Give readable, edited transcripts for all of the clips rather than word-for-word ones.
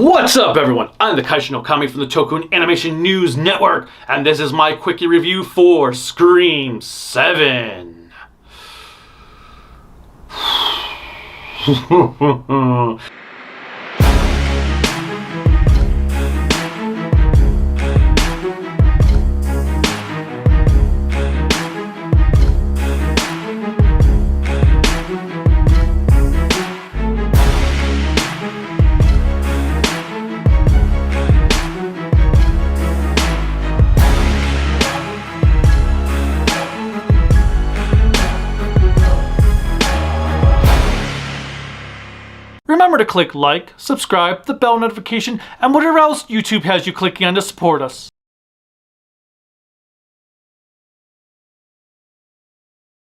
What's up, everyone? I'm the Kaishin no Kami from the Toku Animation News Network, and this is my quickie review for Scream 7. Remember to click like, subscribe, the bell notification, and whatever else YouTube has you clicking on to support us.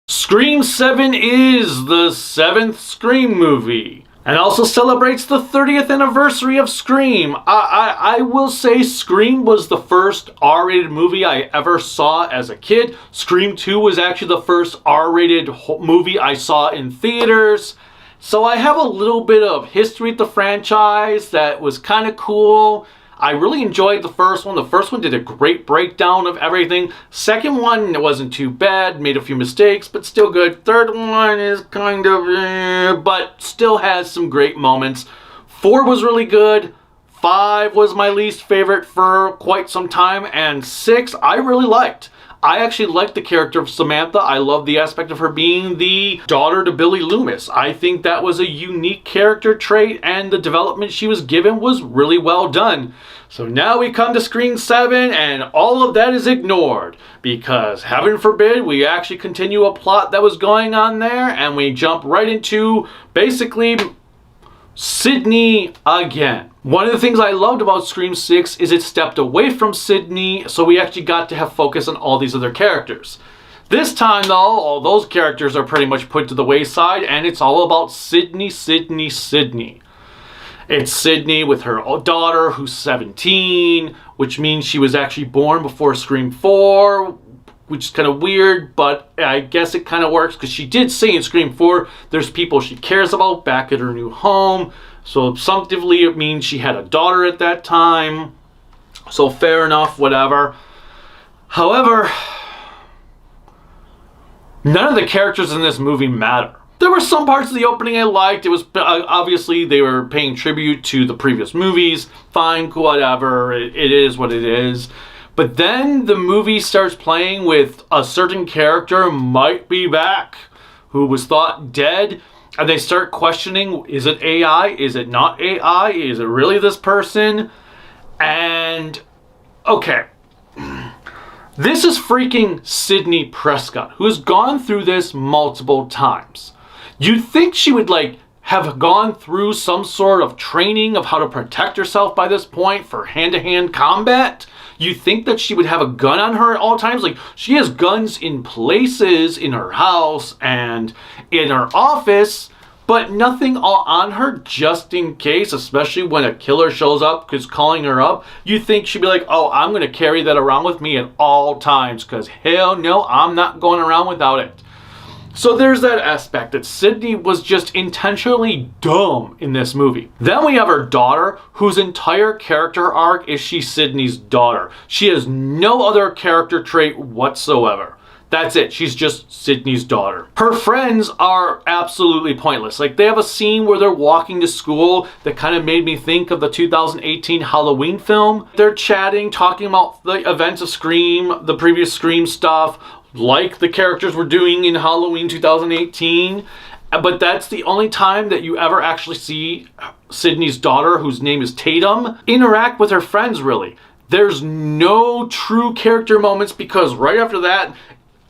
Scream 7 is the 7th Scream movie, and also celebrates the 30th anniversary of Scream. I will say Scream was the first R-rated movie I ever saw as a kid. Scream 2 was actually the first R-rated movie I saw in theaters. So I have a little bit of history with the franchise that was kind of cool. I really enjoyed the first one. The first one did a great breakdown of everything. Second one, it wasn't too bad. Made a few mistakes, but still good. Third one is kind of but still has some great moments. 4 was really good. 5 was my least favorite for quite some time. And 6, I really liked. I actually liked the character of Samantha. I love the aspect of her being the daughter to Billy Loomis. I think that was a unique character trait, and the development she was given was really well done. So now we come to Scream 7, and all of that is ignored, because heaven forbid we actually continue a plot that was going on there, and we jump right into basically Sydney again. One of the things I loved about Scream 6 is it stepped away from Sydney, so we actually got to have focus on all these other characters. This time though, all those characters are pretty much put to the wayside, and it's all about Sydney. It's Sydney with her daughter who's 17, which means she was actually born before Scream 4, which is kind of weird, but I guess it kind of works because she did say in Scream 4 there's people she cares about back at her new home. So assumptively it means she had a daughter at that time. So fair enough, whatever. However, none of the characters in this movie matter. There were some parts of the opening I liked. It was obviously they were paying tribute to the previous movies. Fine, whatever. It is what it is. But then the movie starts playing with a certain character might be back who was thought dead. And they start questioning, is it AI? Is it not AI? Is it really this person? And, okay. This is freaking Sydney Prescott, who has gone through this multiple times. You'd think she would, have gone through some sort of training of how to protect herself by this point for hand-to-hand combat. You think that she would have a gun on her at all times? She has guns in places in her house and in her office, but nothing on her just in case, especially when a killer shows up because calling her up. You think she'd be like, oh, I'm going to carry that around with me at all times because hell no, I'm not going around without it. So there's that aspect that Sydney was just intentionally dumb in this movie. Then we have her daughter, whose entire character arc is she's Sydney's daughter. She has no other character trait whatsoever. That's it. She's just Sydney's daughter. Her friends are absolutely pointless. They have a scene where they're walking to school that kind of made me think of the 2018 Halloween film. They're chatting, talking about the events of Scream, the previous Scream stuff, like the characters were doing in Halloween 2018. But that's the only time that you ever actually see Sydney's daughter, whose name is Tatum, interact with her friends, really. There's no true character moments because right after that,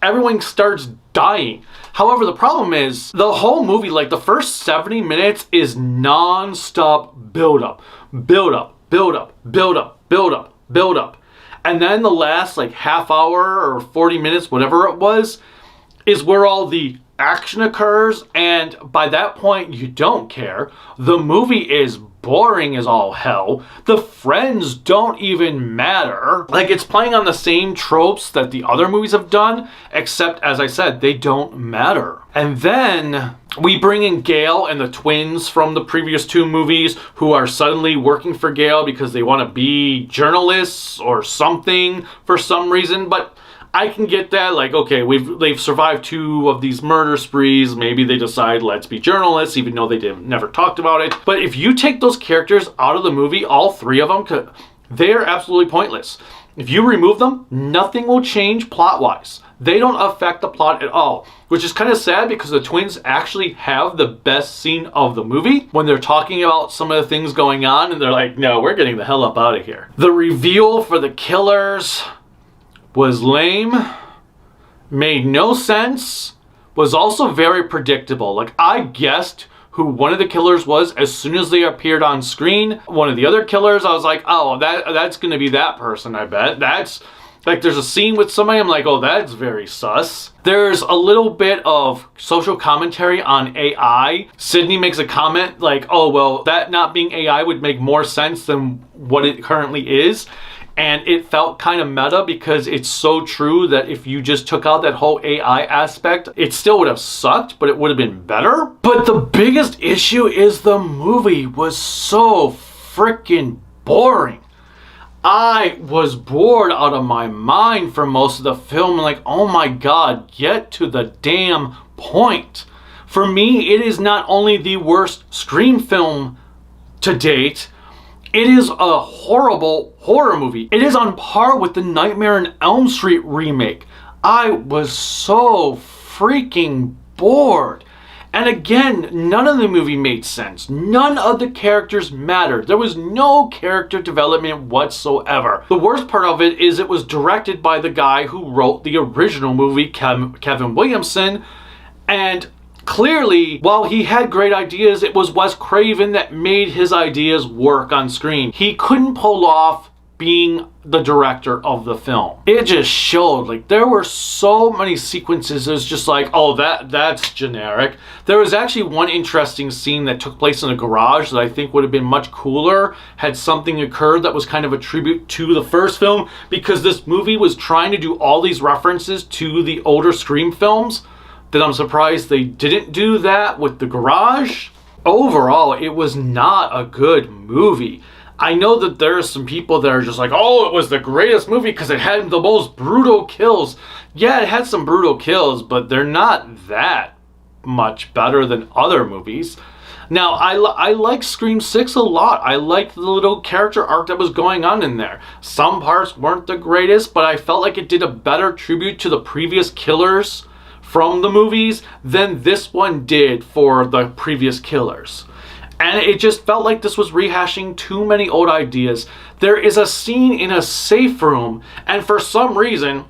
everyone starts dying. However, the problem is the whole movie, the first 70 minutes is non-stop build-up. And then the last half hour or 40 minutes, whatever it was, is where all the action occurs. And by that point, you don't care. The movie is boring as all hell. The friends don't even matter. Like, it's playing on the same tropes that the other movies have done, except, as I said, they don't matter. And then we bring in Gale and the twins from the previous two movies who are suddenly working for Gale because they want to be journalists or something for some reason. But I can get that. Like, okay, they've survived 2 of these murder sprees. Maybe they decide, let's be journalists, even though they never talked about it. But if you take those characters out of the movie, all 3 of them, they're absolutely pointless. If you remove them, nothing will change plot-wise. They don't affect the plot at all, which is kind of sad because the twins actually have the best scene of the movie when they're talking about some of the things going on and they're like, no, we're getting the hell up out of here. The reveal for the killers was lame, made no sense, was also very predictable. Like, I guessed who one of the killers was as soon as they appeared on screen. One of the other killers, I was like, oh, that's gonna be that person, I bet. That's, like, there's a scene with somebody, I'm like, oh, that's very sus. There's a little bit of social commentary on AI. Sydney makes a comment like, oh, well, that not being AI would make more sense than what it currently is. And it felt kind of meta because it's so true that if you just took out that whole AI aspect, it still would have sucked, but it would have been better. But the biggest issue is the movie was so freaking boring. I was bored out of my mind for most of the film. Like, oh my God, get to the damn point. For me, it is not only the worst Scream film to date, it is a horrible horror movie. It is on par with the Nightmare on Elm Street remake. I was so freaking bored. And again, none of the movie made sense. None of the characters mattered. There was no character development whatsoever. The worst part of it is it was directed by the guy who wrote the original movie, Kevin Williamson, and clearly, while he had great ideas, it was Wes Craven that made his ideas work on screen. He couldn't pull off being the director of the film. It just showed, like, there were so many sequences. It was just like, oh, that's generic. There was actually one interesting scene that took place in a garage that I think would have been much cooler had something occurred that was kind of a tribute to the first film, because this movie was trying to do all these references to the older Scream films that I'm surprised they didn't do that with the garage. Overall, it was not a good movie. I know that there are some people that are just like, oh, it was the greatest movie because it had the most brutal kills. Yeah, it had some brutal kills, but they're not that much better than other movies. Now, I like Scream 6 a lot. I liked the little character arc that was going on in there. Some parts weren't the greatest, but I felt like it did a better tribute to the previous killers from the movies than this one did for the previous killers. And it just felt like this was rehashing too many old ideas. There is a scene in a safe room, and for some reason,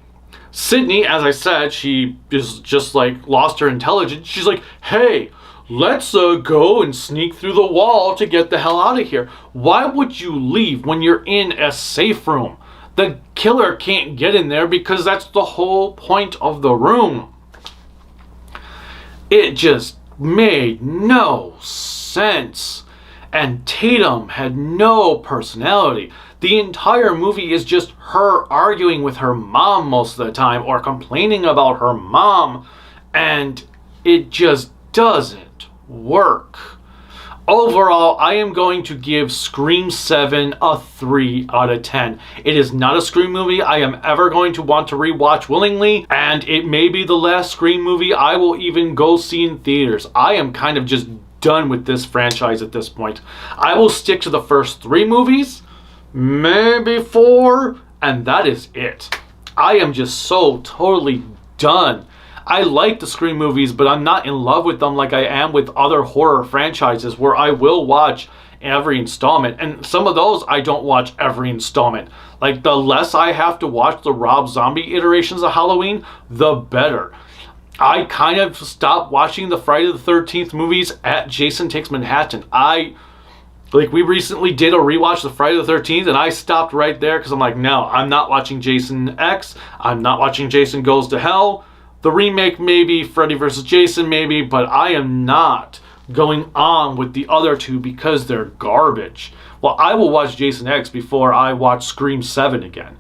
Sydney, as I said, she is just like lost her intelligence. She's like, hey, let's go and sneak through the wall to get the hell out of here. Why would you leave when you're in a safe room? The killer can't get in there because that's the whole point of the room. It just made no sense. And Tatum had no personality. The entire movie is just her arguing with her mom most of the time or complaining about her mom, and it just doesn't work. Overall, I am going to give Scream 7 a 3 out of 10. It is not a Scream movie I am ever going to want to rewatch willingly, and it may be the last Scream movie I will even go see in theaters. I am kind of just done with this franchise at this point. I will stick to the first 3 movies, maybe 4, and that is it. I am just so totally done. I like the Scream movies, but I'm not in love with them like I am with other horror franchises where I will watch every installment. And some of those I don't watch every installment. Like, the less I have to watch the Rob Zombie iterations of Halloween, the better. I kind of stopped watching the Friday the 13th movies at Jason Takes Manhattan. We recently did a rewatch of Friday the 13th, and I stopped right there because I'm like, no, I'm not watching Jason X. I'm not watching Jason Goes to Hell. The remake maybe, Freddy vs. Jason maybe, but I am not going on with the other two because they're garbage. Well, I will watch Jason X before I watch Scream 7 again.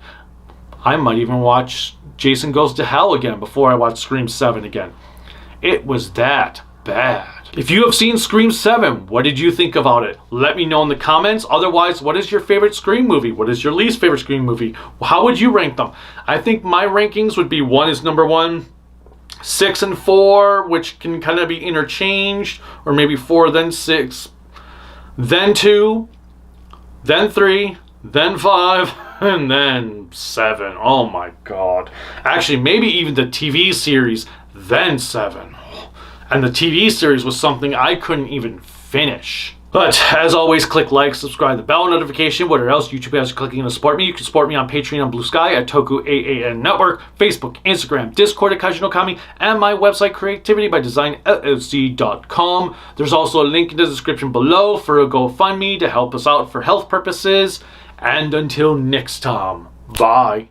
I might even watch Jason Goes to Hell again before I watch Scream 7 again. It was that bad. If you have seen Scream 7, what did you think about it? Let me know in the comments. Otherwise, what is your favorite Scream movie? What is your least favorite Scream movie? How would you rank them? I think my rankings would be 1 is number 1, 6 and 4, which can kind of be interchanged, or maybe 4, then 6, then 2, then 3, then 5, and then 7. Oh my god. Actually, maybe even the TV series, then 7. And the TV series was something I couldn't even finish. But as always, click like, subscribe, the bell notification, whatever else YouTube has clicking to support me. You can support me on Patreon and Bluesky at tokuaannetwork, Facebook, Instagram, Discord at Kaijino Kami, and my website creativitybydesign.llc.com. There's also a link in the description below for a GoFundMe to help us out for health purposes. And until next time, bye.